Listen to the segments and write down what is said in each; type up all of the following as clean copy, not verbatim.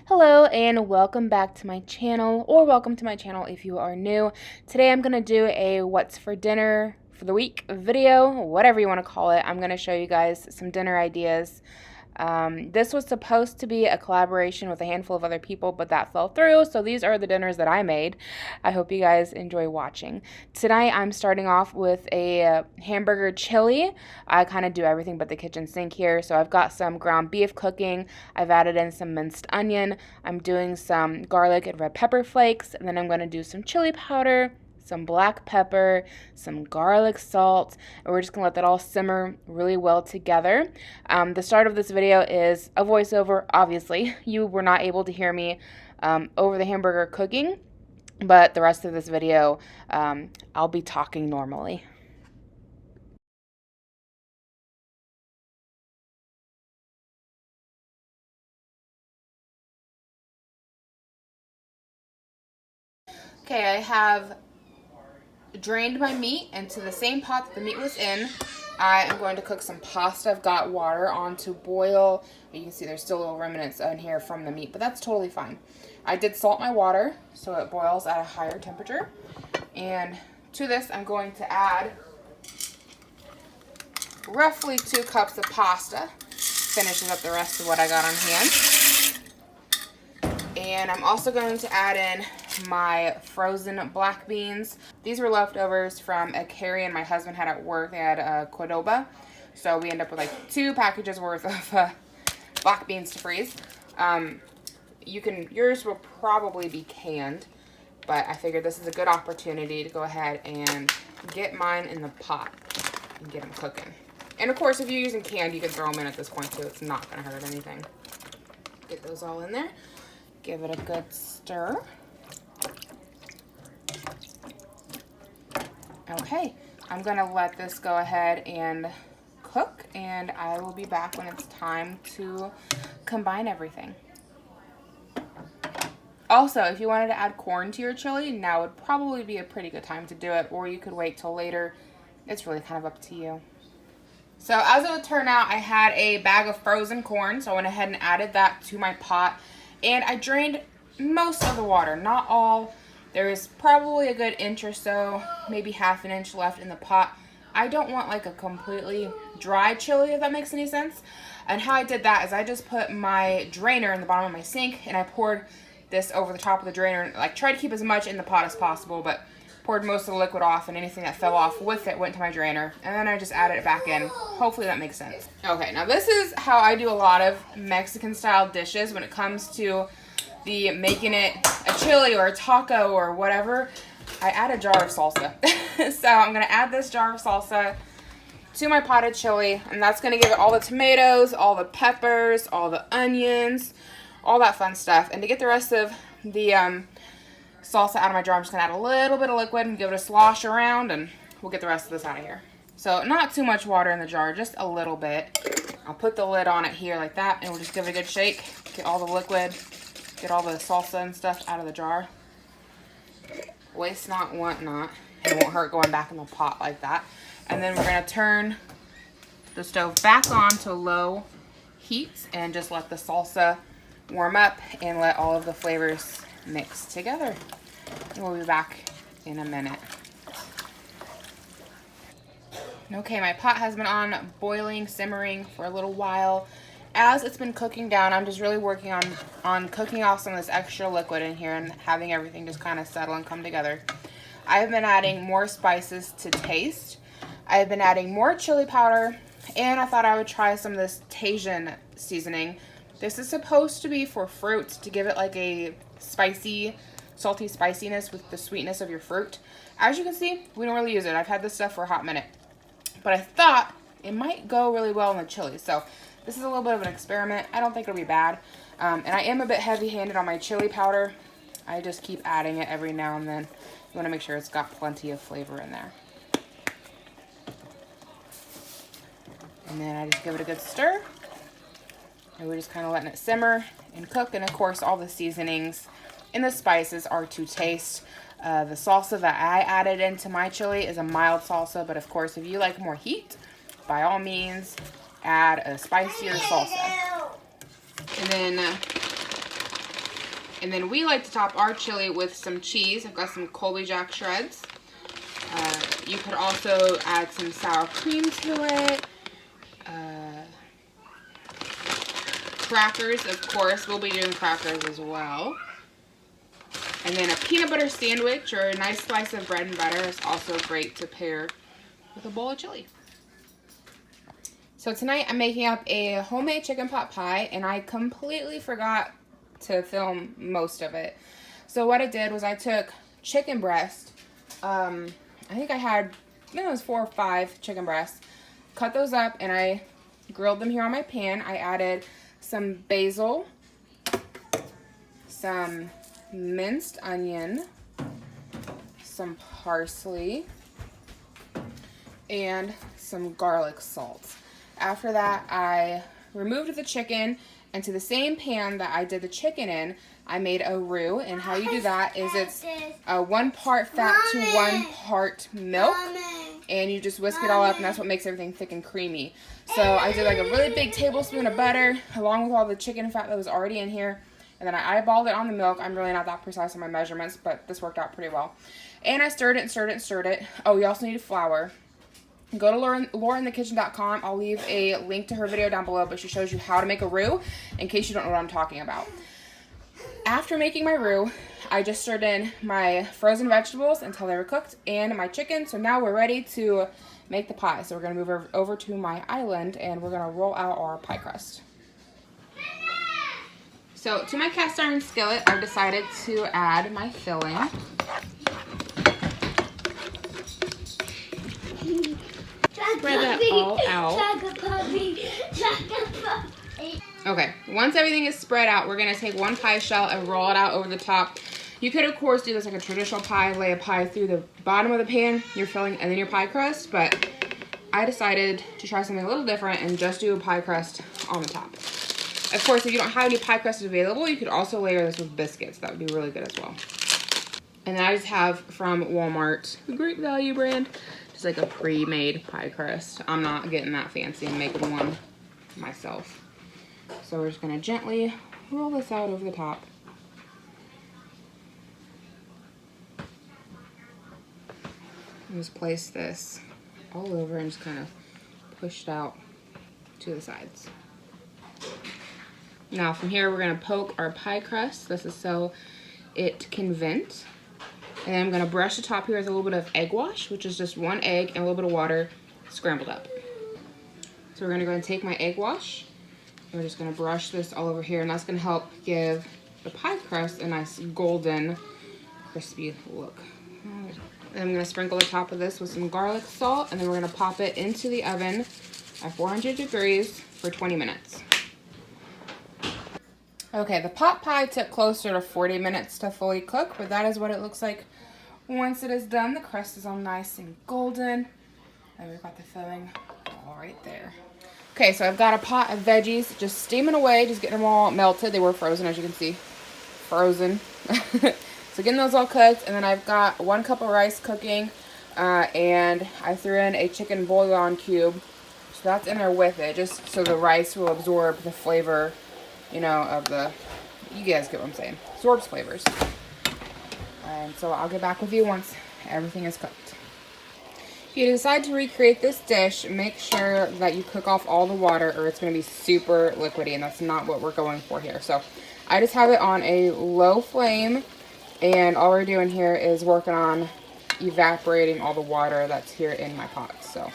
Hello and welcome back to my channel, or welcome to my channel if you are new. Today I'm going to do a what's for dinner for the week video, whatever you want to call it. I'm going to show you guys some dinner ideas. This was supposed to be a collaboration with a handful of other people, but that fell through, so these are the dinners that I made. I hope you guys enjoy watching. Tonight I'm starting off with a hamburger chili. I kind of do everything but the kitchen sink here, so I've got some ground beef cooking. I've added in some minced onion. I'm doing some garlic and red pepper flakes, and then I'm going to do some chili powder, some black pepper, some garlic salt, and we're just gonna let that all simmer really well together. The start of this video is a voiceover, obviously. You were not able to hear me over the hamburger cooking, but the rest of this video, I'll be talking normally. Okay, I have drained my meat into the same pot that the meat was in. I am going to cook some pasta. I've got water on to boil. You can see there's still little remnants in here from the meat, but that's totally fine. I did salt my water so it boils at a higher temperature. And to this, I'm going to add roughly 2 cups of pasta. Finishes up the rest of what I got on hand. And I'm also going to add in my frozen black beans. These were leftovers from a carry and my husband had at work. They had a Qdoba, so we end up with like 2 packages worth of black beans to freeze. Yours will probably be canned, but I figured this is a good opportunity to go ahead and get mine in the pot and get them cooking. And of course, if you're using canned, you can throw them in at this point too. It's not going to hurt anything. Get those all in there. Give it a good stir. Okay, I'm gonna let this go ahead and cook, and I will be back when it's time to combine everything. Also, if you wanted to add corn to your chili, now would probably be a pretty good time to do it, or you could wait till later. It's really kind of up to you. So as it would turn out, I had a bag of frozen corn, so I went ahead and added that to my pot, and I drained most of the water, not all. There is probably a good inch or so, maybe half an inch left in the pot. I don't want like a completely dry chili, if that makes any sense. And how I did that is I just put my drainer in the bottom of my sink and I poured this over the top of the drainer and like tried to keep as much in the pot as possible, but poured most of the liquid off and anything that fell off with it went to my drainer. And then I just added it back in. Hopefully that makes sense. Okay, now this is how I do a lot of Mexican style dishes when it comes to making it a chili or a taco or whatever. I add a jar of salsa. So I'm going to add this jar of salsa to my potted chili, and that's going to give it all the tomatoes, all the peppers, all the onions, all that fun stuff. And to get the rest of the salsa out of my jar, I'm just going to add a little bit of liquid and give it a slosh around, and we'll get the rest of this out of here. So not too much water in the jar, just a little bit. I'll put the lid on it here like that, and we'll just give it a good shake, get all the liquid, get all the salsa and stuff out of the jar. Waste not, want not. It won't hurt going back in the pot like that. And then we're going to turn the stove back on to low heat and just let the salsa warm up and let all of the flavors mix together. And we'll be back in a minute. Okay, my pot has been on boiling, simmering for a little while. As it's been cooking down, I'm just really working on cooking off some of this extra liquid in here and having everything just kind of settle and come together. I have been adding more spices to taste. I have been adding more chili powder, and I thought I would try some of this Tajin seasoning. This is supposed to be for fruit, to give it like a spicy, salty spiciness with the sweetness of your fruit. As you can see, we don't really use it. I've had this stuff for a hot minute, but I thought it might go really well in the chili. So this is a little bit of an experiment. I don't think it'll be bad. And I am a bit heavy-handed on my chili powder. I just keep adding it every now and then. You want to make sure it's got plenty of flavor in there. And then I just give it a good stir. And we're just kind of letting it simmer and cook. And of course, all the seasonings and the spices are to taste. The salsa that I added into my chili is a mild salsa. But of course, if you like more heat, by all means, add a spicier salsa. And then And then we like to top our chili with some cheese. I've got some Colby Jack shreds. You could also add some sour cream to it. Crackers, of course. We'll be doing crackers as well. And then a peanut butter sandwich or a nice slice of bread and butter is also great to pair with a bowl of chili. So tonight I'm making up a homemade chicken pot pie, and I completely forgot to film most of it. So what I did was I took chicken breast. I think it was 4 or 5 chicken breasts. Cut those up and I grilled them here on my pan. I added some basil, some minced onion, some parsley, and some garlic salt. After that, I removed the chicken, and to the same pan that I did the chicken in, I made a roux. And how you do that is it's 1 part fat to 1 part milk, and you just whisk it all up, and that's what makes everything thick and creamy. So I did like a really big tablespoon of butter along with all the chicken fat that was already in here, and then I eyeballed it on the milk. I'm really not that precise on my measurements, but this worked out pretty well. And I stirred it and stirred it and stirred it. Oh, you also need flour. Go to laureninthekitchen.com. I'll leave a link to her video down below, but she shows you how to make a roux in case you don't know what I'm talking about. After making my roux, I just stirred in my frozen vegetables until they were cooked and my chicken. So now we're ready to make the pie. So we're going to move over to my island and we're going to roll out our pie crust. So to my cast iron skillet, I've decided to add my filling. Spread that all out. Okay, once everything is spread out, we're going to take 1 pie shell and roll it out over the top. You could, of course, do this like a traditional pie, lay a pie through the bottom of the pan, your filling, and then your pie crust, but I decided to try something a little different and just do a pie crust on the top. Of course, if you don't have any pie crust available, you could also layer this with biscuits. That would be really good as well. And then I just have from Walmart, a great value brand, just like a pre-made pie crust. I'm not getting that fancy and making one myself. So we're just going to gently roll this out over the top. And just place this all over and just kind of push it out to the sides. Now from here we're going to poke our pie crust. This is so it can vent. And then I'm going to brush the top here with a little bit of egg wash, which is just 1 egg and a little bit of water scrambled up. So we're going to go and take my egg wash. We're just going to brush this all over here, and that's going to help give the pie crust a nice golden, crispy look. And I'm going to sprinkle the top of this with some garlic salt, and then we're going to pop it into the oven at 400 degrees for 20 minutes. Okay, the pot pie took closer to 40 minutes to fully cook, but that is what it looks like once it is done. The crust is all nice and golden, and we've got the filling all right there. Okay, so I've got a pot of veggies just steaming away, just getting them all melted. They were frozen, as you can see. Frozen. So getting those all cooked, and then I've got 1 cup of rice cooking, and I threw in a chicken bouillon cube. So that's in there with it, just so the rice will absorb the flavor, you know, of the, you guys get what I'm saying, absorbs flavors. And so I'll get back with you once everything is cooked. If you decide to recreate this dish, make sure that you cook off all the water or it's going to be super liquidy, and that's not what we're going for here. So I just have it on a low flame, and all we're doing here is working on evaporating all the water that's here in my pot. So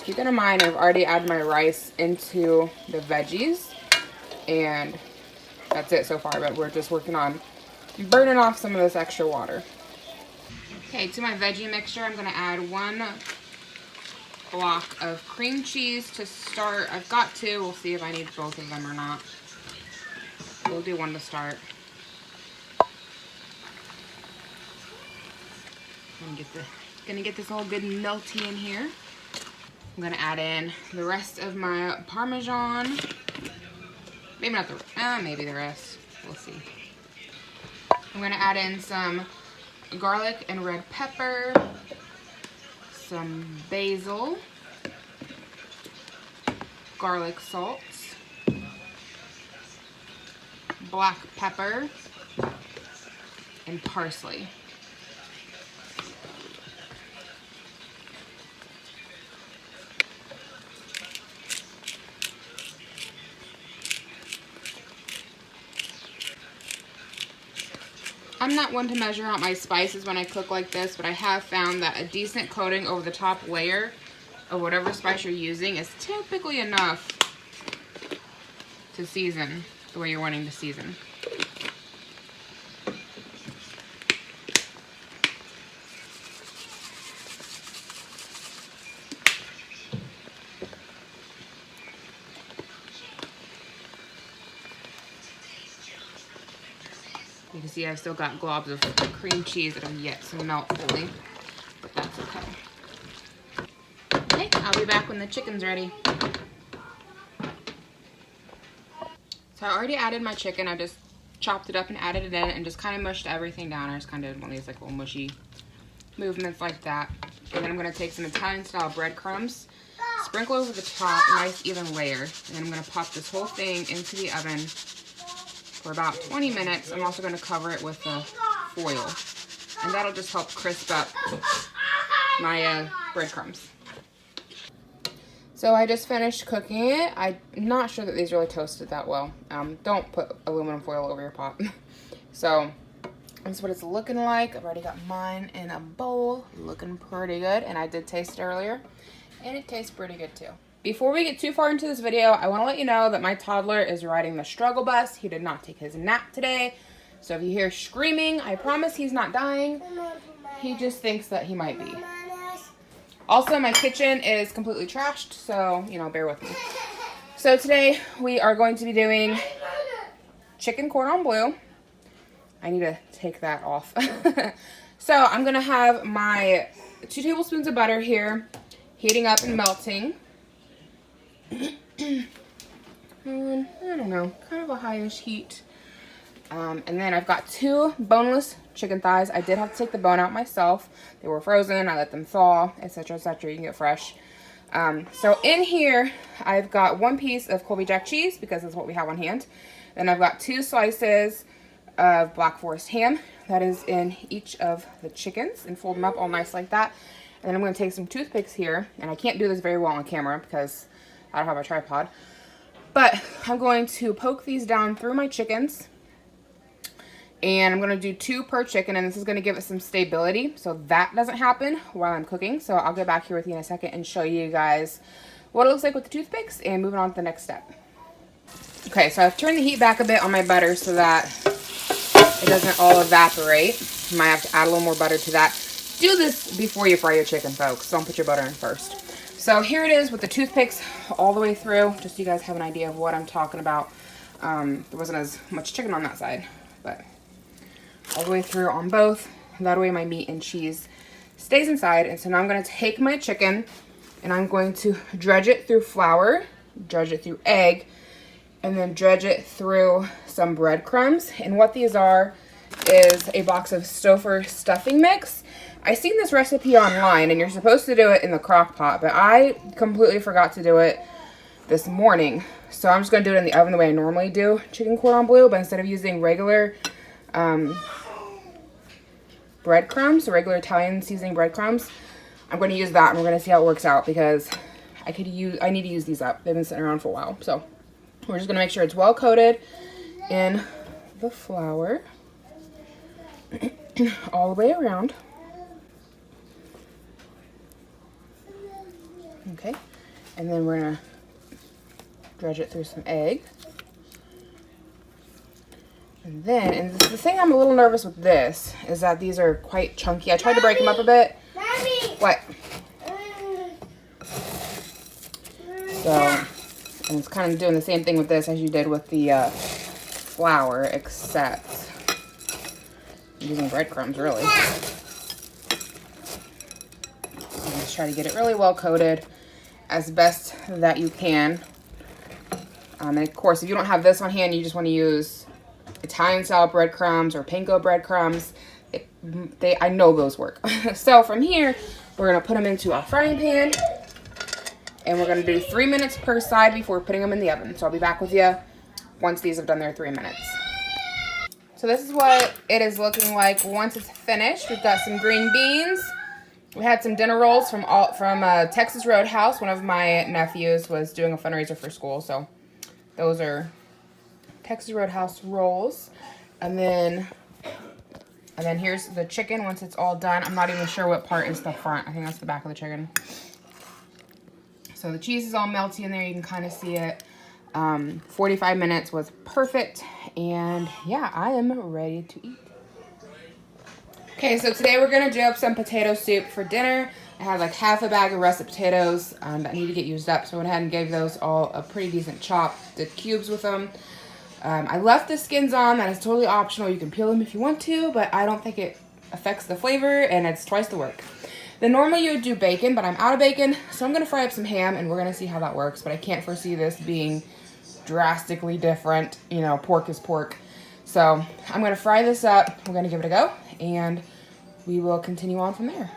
keep that in mind. I've already added my rice into the veggies, and that's it so far, but we're just working on burning off some of this extra water. Okay, to my veggie mixture, I'm going to add 1 block of cream cheese to start. I've got 2. We'll see if I need both of them or not. We'll do 1 to start. I'm gonna get this all good and melty in here. I'm gonna add in the rest of my Parmesan. Maybe not maybe the rest. We'll see. I'm gonna add in some garlic and red pepper, some basil, garlic salt, black pepper, and parsley. I'm not one to measure out my spices when I cook like this, but I have found that a decent coating over the top layer of whatever spice you're using is typically enough to season the way you're wanting to season. You can see I've still got globs of cream cheese that have yet to melt fully, but that's okay. Okay, I'll be back when the chicken's ready. So I already added my chicken. I just chopped it up and added it in and just kind of mushed everything down. I just kind of did one of these like little mushy movements like that. And then I'm going to take some Italian style breadcrumbs, sprinkle over the top, nice even layer. And then I'm going to pop this whole thing into the oven for about 20 minutes. I'm also going to cover it with the foil. And that'll just help crisp up my breadcrumbs. So I just finished cooking it. I'm not sure that these really toasted that well. Don't put aluminum foil over your pot. So that's what it's looking like. I've already got mine in a bowl, looking pretty good. And I did taste it earlier, and it tastes pretty good too. Before we get too far into this video, I want to let you know that my toddler is riding the struggle bus. He did not take his nap today. So if you hear screaming, I promise he's not dying. He just thinks that he might be. Also, my kitchen is completely trashed, so, you know, bear with me. So today we are going to be doing chicken cordon bleu. I need to take that off. So I'm going to have my 2 tablespoons of butter here, heating up and melting. I don't know, kind of a highish heat. And then I've got 2 boneless chicken thighs. I did have to take the bone out myself. They were frozen. I let them thaw, etc., etc. You can get fresh. So in here, I've got 1 piece of Colby Jack cheese because that's what we have on hand. Then I've got 2 slices of Black Forest ham. That is in each of the chickens, and fold them up all nice like that. And then I'm going to take some toothpicks here, and I can't do this very well on camera because I don't have a tripod. But I'm going to poke these down through my chickens. And I'm going to do 2 per chicken, and this is going to give it some stability so that doesn't happen while I'm cooking. So I'll get back here with you in a second and show you guys what it looks like with the toothpicks and moving on to the next step. Okay, so I've turned the heat back a bit on my butter so that it doesn't all evaporate. You might have to add a little more butter to that. Do this before you fry your chicken, folks. Don't put your butter in first. So here it is with the toothpicks all the way through, just so you guys have an idea of what I'm talking about. There wasn't as much chicken on that side, but all the way through on both. That way my meat and cheese stays inside. And so now I'm going to take my chicken and I'm going to dredge it through flour, dredge it through egg, and then dredge it through some breadcrumbs. And what these are is a box of Stouffer stuffing mix. I seen this recipe online, and you're supposed to do it in the crock pot, but I completely forgot to do it this morning. So I'm just going to do it in the oven the way I normally do chicken cordon bleu, but instead of using regular breadcrumbs, regular Italian seasoning breadcrumbs, I'm going to use that, and we're going to see how it works out because I need to use these up. They've been sitting around for a while. So we're just going to make sure it's well coated in the flour all the way around. Okay, and then we're going to dredge it through some egg. And then, and the thing I'm a little nervous with this is that these are quite chunky. I tried to break them up a bit. Mommy. What? So, and it's kind of doing the same thing with this as you did with the flour, except I'm using breadcrumbs, really. So just try to get it really well coated as best that you can. And of course, if you don't have this on hand, you just want to use Italian style breadcrumbs or panko breadcrumbs. I know those work. So from here, we're going to put them into our frying pan. And we're going to do 3 minutes per side before putting them in the oven. So I'll be back with you once these have done their 3 minutes. So this is what it is looking like once it's finished. We've got some green beans. We had some dinner rolls from Texas Roadhouse. One of my nephews was doing a fundraiser for school, so those are Texas Roadhouse rolls. And then here's the chicken once it's all done. I'm not even sure what part is the front. I think that's the back of the chicken. So the cheese is all melty in there. You can kind of see it. 45 minutes was perfect. And yeah, I am ready to eat. Okay, so today we're going to do up some potato soup for dinner. I had like half a bag of russet potatoes that need to get used up. So I went ahead and gave those all a pretty decent chop. Did cubes with them. I left the skins on. That is totally optional. You can peel them if you want to, but I don't think it affects the flavor, and it's twice the work. Then normally you would do bacon, but I'm out of bacon, so I'm going to fry up some ham, and we're going to see how that works. But I can't foresee this being drastically different. You know, pork is pork. So I'm going to fry this up. We're going to give it a go, and we will continue on from there.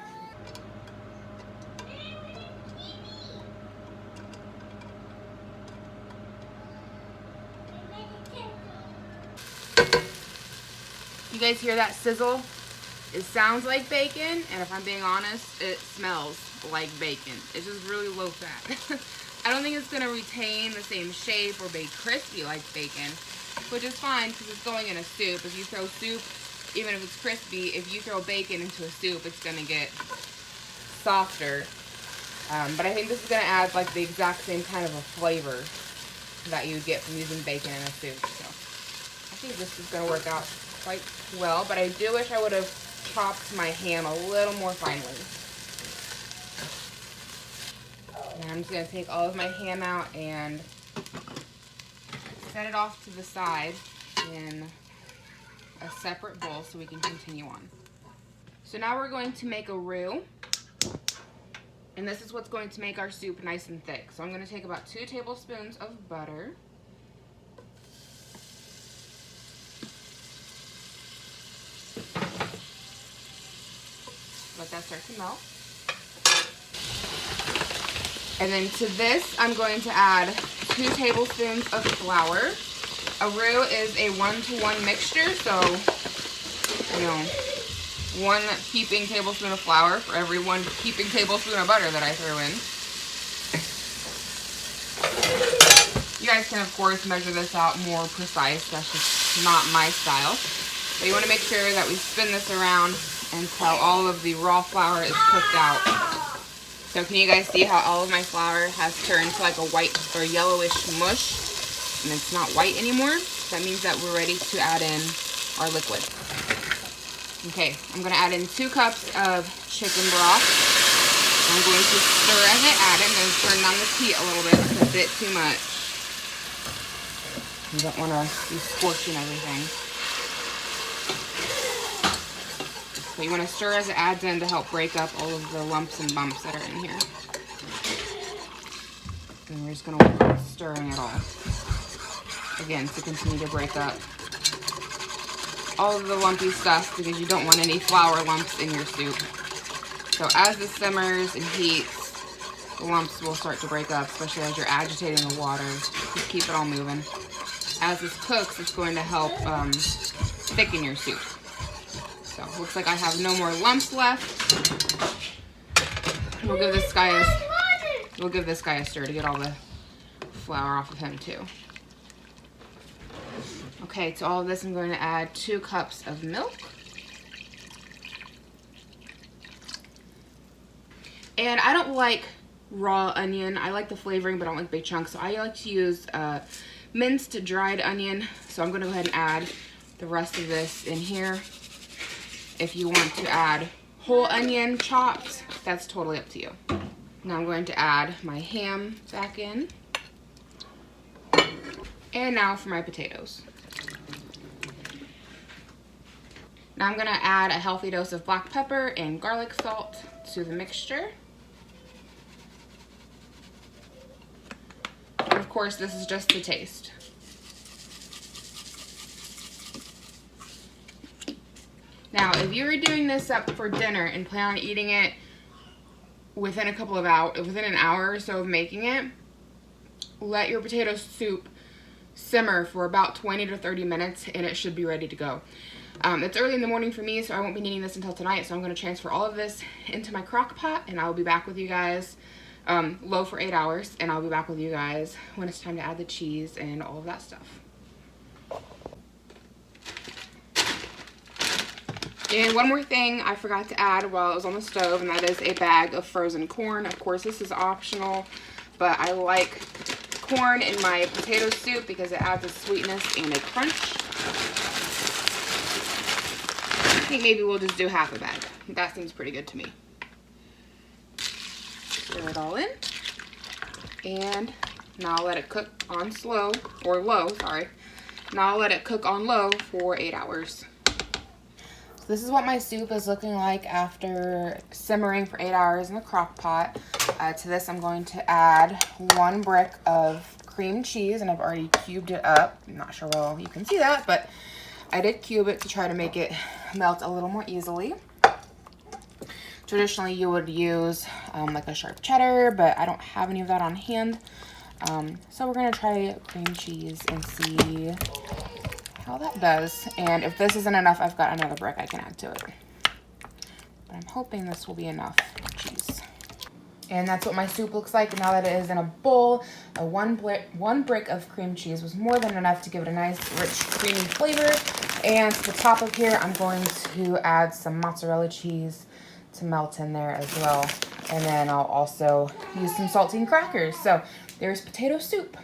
You guys hear that sizzle? It sounds like bacon, and if I'm being honest, it smells like bacon. It's just really low fat. I don't think it's going to retain the same shape or be crispy like bacon, which is fine because it's going in a soup. If you throw soup, even if it's crispy, if you throw bacon into a soup, it's going to get softer. But I think this is going to add like the exact same kind of a flavor that you get from using bacon in a soup. So I think this is going to work out quite well, but I do wish I would have chopped my ham a little more finely. And I'm just going to take all of my ham out and set it off to the side in a separate bowl so we can continue on. So now we're going to make a roux, and this is what's going to make our soup nice and thick. So I'm going to take about 2 tablespoons of butter. Let that start to melt. And then to this, I'm going to add 2 tablespoons of flour. A roux is a 1-to-1 mixture, so, you know, 1 heaping tablespoon of flour for every 1 heaping tablespoon of butter that I throw in. You guys can, of course, measure this out more precise. That's just not my style. But you want to make sure that we spin this around until all of the raw flour is cooked out. So can you guys see how all of my flour has turned to like a white or yellowish mush, and it's not white anymore? That means that we're ready to add in our liquid. Okay, I'm going to add in 2 cups of chicken broth. I'm going to stir as I add it. I'm going to turn down the heat a little bit. It's a bit too much. You don't want to be scorching everything. So you want to stir as it adds in to help break up all of the lumps and bumps that are in here. And we're just going to work on stirring it all. Again, to continue to break up all of the lumpy stuff, because you don't want any flour lumps in your soup. So as this simmers and heats, the lumps will start to break up, especially as you're agitating the water. Just keep it all moving. As this cooks, it's going to help thicken your soup. So looks like I have no more lumps left. We'll give this guy a stir to get all the flour off of him too. Okay, to all of this I'm going to add 2 cups of milk. And I don't like raw onion. I like the flavoring, but I don't like big chunks. So I like to use minced dried onion. So I'm going to go ahead and add the rest of this in here. If you want to add whole onion chopped, that's totally up to you. Now I'm going to add my ham back in. And now for my potatoes. Now I'm going to add a healthy dose of black pepper and garlic salt to the mixture. And of course, this is just to taste. Now, if you were doing this up for dinner and plan on eating it within a couple of hours, within an hour or so of making it, let your potato soup simmer for about 20 to 30 minutes and it should be ready to go. It's early in the morning for me, so I won't be needing this until tonight, so I'm going to transfer all of this into my crock pot and I'll be back with you guys, low for 8 hours, and I'll be back with you guys when it's time to add the cheese and all of that stuff. And one more thing I forgot to add while it was on the stove, and that is a bag of frozen corn. Of course, this is optional, but I like corn in my potato soup because it adds a sweetness and a crunch. I think maybe we'll just do half a bag. That seems pretty good to me. Stir it all in. And now I'll let it cook on slow, or low, sorry. Now I'll let it cook on low for 8 hours. So this is what my soup is looking like after simmering for 8 hours in the crock pot. To this I'm going to add 1 brick of cream cheese, and I've already cubed it up. I'm not sure well you can see that, but I did cube it to try to make it melt a little more easily. Traditionally you would use like a sharp cheddar, but I don't have any of that on hand. So we're gonna try cream cheese and see how that does. And if this isn't enough, I've got another brick I can add to it. But I'm hoping this will be enough cheese. And that's what my soup looks like now that it is in a bowl. One brick of cream cheese was more than enough to give it a nice, rich, creamy flavor. And to the top of here, I'm going to add some mozzarella cheese to melt in there as well. And then I'll also use some saltine crackers. So there's potato soup.